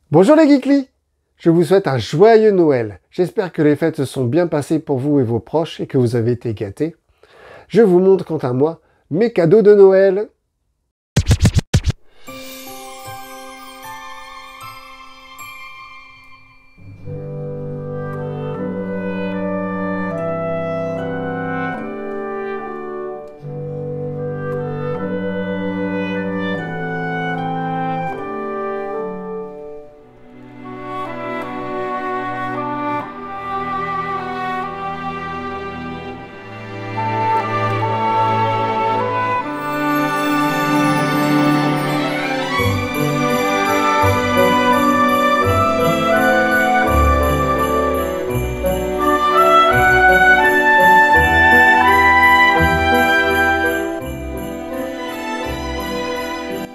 Bonjour les geekly, je vous souhaite un joyeux Noël. J'espère que les fêtes se sont bien passées pour vous et vos proches et que vous avez été gâtés. Je vous montre quant à moi mes cadeaux de Noël.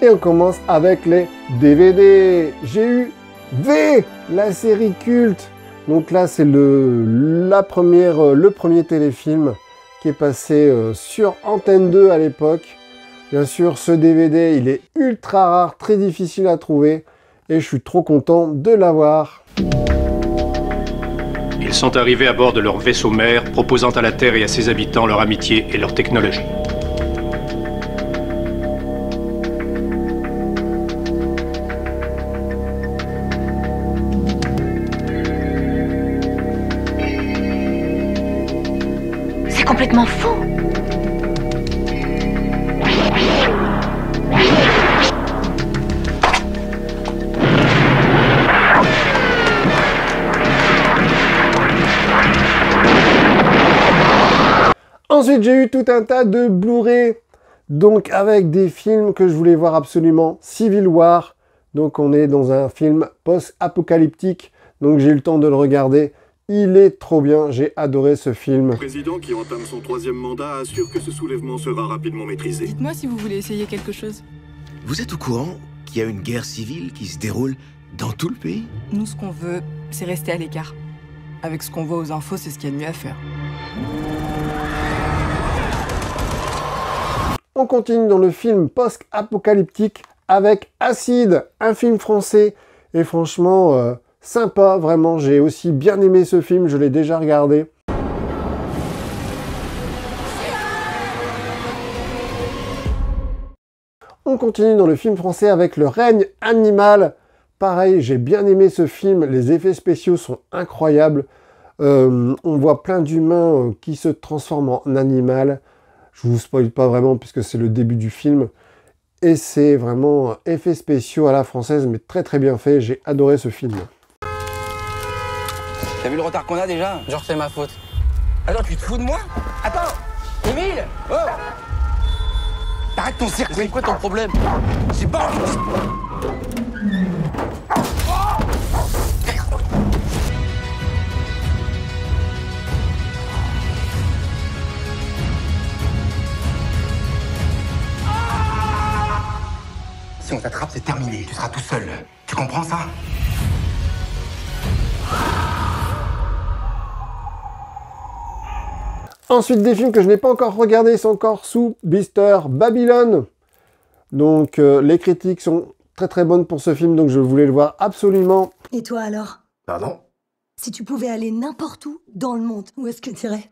Et on commence avec les DVD. J'ai eu V, la série culte. Donc là, c'est le premier téléfilm qui est passé sur Antenne 2 à l'époque. Bien sûr, ce DVD, il est ultra rare, très difficile à trouver. Et je suis trop content de l'avoir. Ils sont arrivés à bord de leur vaisseau mère, proposant à la Terre et à ses habitants leur amitié et leur technologie. C'est complètement faux. Ensuite, j'ai eu tout un tas de Blu-ray, donc avec des films que je voulais voir absolument. Civil War, donc on est dans un film post-apocalyptique, donc j'ai eu le temps de le regarder. Il est trop bien, j'ai adoré ce film. Le président qui entame son 3e mandat assure que ce soulèvement sera rapidement maîtrisé. Dites-moi si vous voulez essayer quelque chose. Vous êtes au courant qu'il y a une guerre civile qui se déroule dans tout le pays? Nous, ce qu'on veut, c'est rester à l'écart. Avec ce qu'on voit aux infos, c'est ce qu'il y a de mieux à faire. On continue dans le film post-apocalyptique avec Acide, un film français. Et franchement, sympa, vraiment. J'ai aussi bien aimé ce film, je l'ai déjà regardé. On continue dans le film français avec Le règne animal. Pareil, j'ai bien aimé ce film, les effets spéciaux sont incroyables. On voit plein d'humains qui se transforment en animal. Je vous spoil pas vraiment puisque c'est le début du film. Et c'est vraiment effets spéciaux à la française, mais très très bien fait. J'ai adoré ce film. T'as vu le retard qu'on a déjà? Genre c'est ma faute. Attends, tu te fous de moi? Attends, Émile! Oh! Arrête ton cirque, c'est quoi ton problème? C'est pas... Si on t'attrape, c'est terminé. Tu seras tout seul. Tu comprends ça? Ensuite, des films que je n'ai pas encore regardés sont encore sous blister. Babylone. Donc, les critiques sont très très bonnes pour ce film, donc je voulais le voir absolument. Et toi alors? Pardon? Si tu pouvais aller n'importe où dans le monde, où est-ce que tu irais?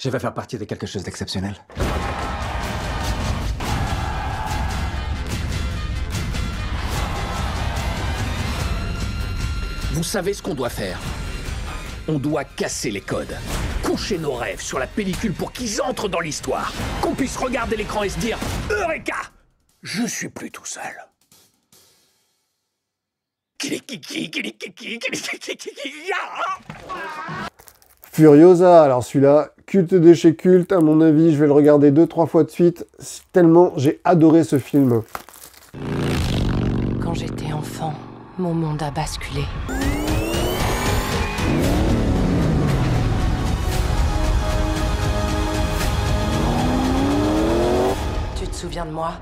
Je vais faire partie de quelque chose d'exceptionnel. Vous savez ce qu'on doit faire? On doit casser les codes. Coucher nos rêves sur la pellicule pour qu'ils entrent dans l'histoire. Qu'on puisse regarder l'écran et se dire « Eureka! Je suis plus tout seul. » Furiosa, alors celui-là, culte de chez culte, à mon avis, je vais le regarder 2-3 fois de suite, tellement j'ai adoré ce film. Quand j'étais enfant, mon monde a basculé. Tu te souviens de moi?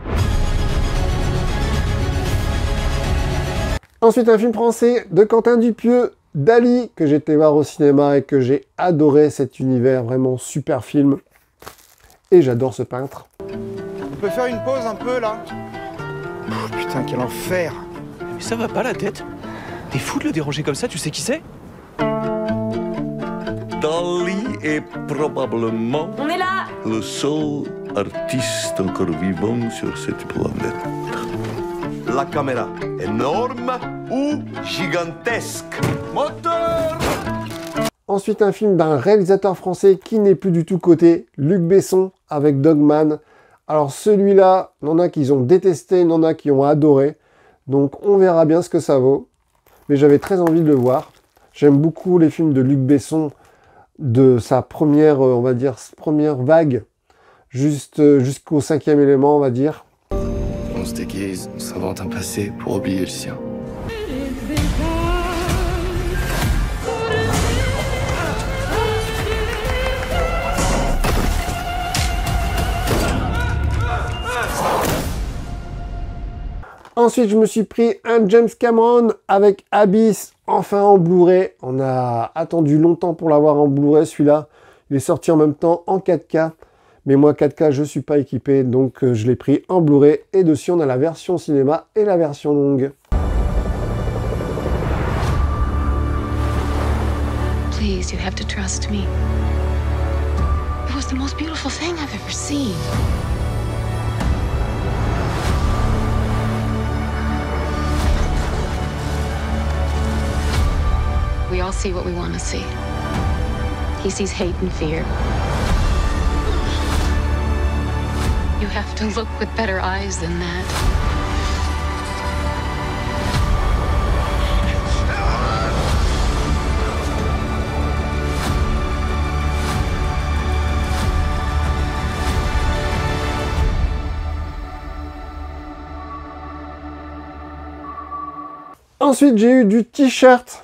Ensuite, un film français de Quentin Dupieux, Dali, que j'ai été voir au cinéma et que j'ai adoré cet univers, vraiment super film. Et j'adore ce peintre. On peut faire une pause un peu là? Oh, putain, quel enfer! Mais ça va pas la tête? T'es fou de le déranger comme ça, tu sais qui c'est? Dali est probablement On est là! le seul artiste encore vivant sur cette planète. La caméra, énorme ou gigantesque? Moteur! Ensuite, un film d'un réalisateur français qui n'est plus du tout coté, Luc Besson, avec Dogman. Alors celui-là, il y en a qui ont détesté, il y en a qui ont adoré. Donc on verra bien ce que ça vaut. Mais j'avais très envie de le voir. J'aime beaucoup les films de Luc Besson, de sa première, on va dire, première vague, jusqu'au 5e élément, on va dire. On se déguise, on s'invente un passé pour oublier le sien. Ensuite, je me suis pris un James Cameron avec Abyss, enfin en Blu-ray. On a attendu longtemps pour l'avoir en Blu-ray, celui-là. Il est sorti en même temps en 4K. Mais moi, 4K, je ne suis pas équipé, donc je l'ai pris en Blu-ray. Et dessus, on a la version cinéma et la version longue. Please, you have to trust me. It was the most beautiful thing I've ever seen. We all see what we want to see. He sees hate and fear. You have to look with better eyes than that. Ensuite, j'ai eu du t-shirt.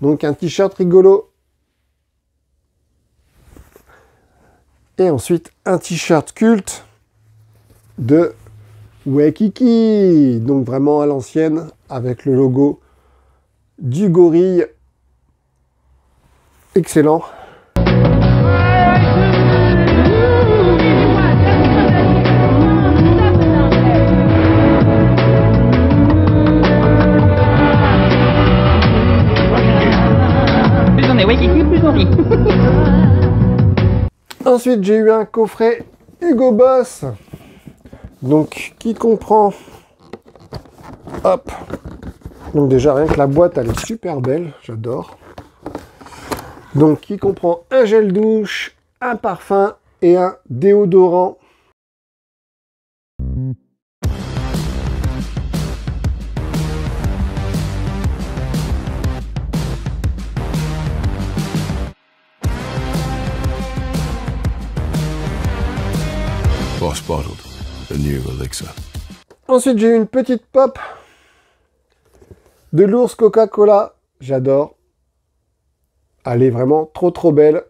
Donc un t-shirt rigolo. Et ensuite un t-shirt culte de Waikiki. Donc vraiment à l'ancienne avec le logo du gorille. Excellent. Ensuite, j'ai eu un coffret Hugo Boss, donc qui comprend, hop, donc déjà rien que la boîte, elle est super belle, j'adore. Donc qui comprend un gel douche, un parfum et un déodorant. Boss bottled, the new elixir. Ensuite, j'ai eu une petite pop de l'ours Coca-Cola. J'adore. Elle est vraiment trop belle.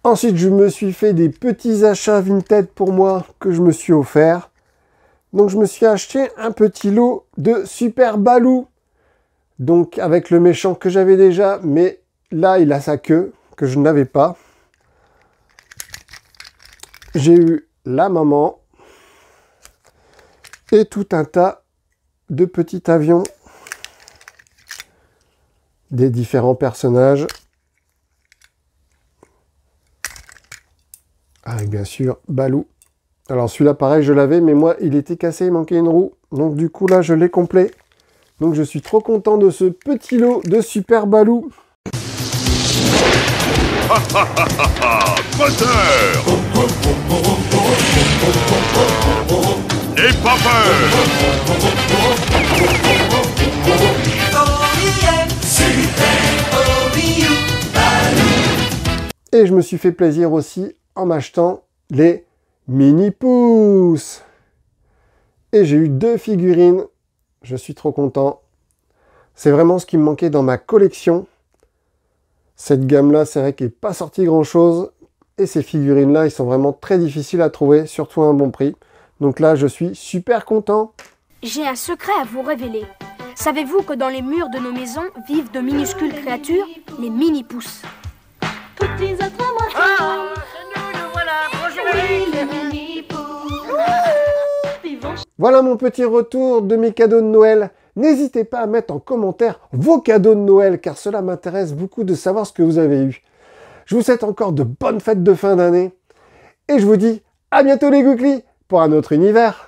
Ensuite, je me suis fait des petits achats Vinted pour moi que je me suis offert. Donc, je me suis acheté un petit lot de Super Baloo. Donc, avec le méchant que j'avais déjà, mais là, il a sa queue que je n'avais pas. J'ai eu la maman et tout un tas de petits avions des différents personnages. Avec bien sûr Baloo. Alors celui-là pareil je l'avais mais moi il était cassé, il manquait une roue. Donc du coup là je l'ai complet. Donc je suis trop content de ce petit lot de Super Baloo. Moteur! N'aie pas peur! Et je me suis fait plaisir aussi en m'achetant les mini pouces. Et j'ai eu 2 figurines. Je suis trop content. C'est vraiment ce qui me manquait dans ma collection. Cette gamme-là, c'est vrai qu'il n'est pas sorti grand-chose. Et ces figurines-là, ils sont vraiment très difficiles à trouver, surtout à un bon prix. Donc là, je suis super content. J'ai un secret à vous révéler. Savez-vous que dans les murs de nos maisons vivent de minuscules créatures, les mini-pousses? Petits êtres moyens. Voilà mon petit retour de mes cadeaux de Noël. N'hésitez pas à mettre en commentaire vos cadeaux de Noël, car cela m'intéresse beaucoup de savoir ce que vous avez eu. Je vous souhaite encore de bonnes fêtes de fin d'année. Et je vous dis à bientôt les Gouklis pour un autre univers.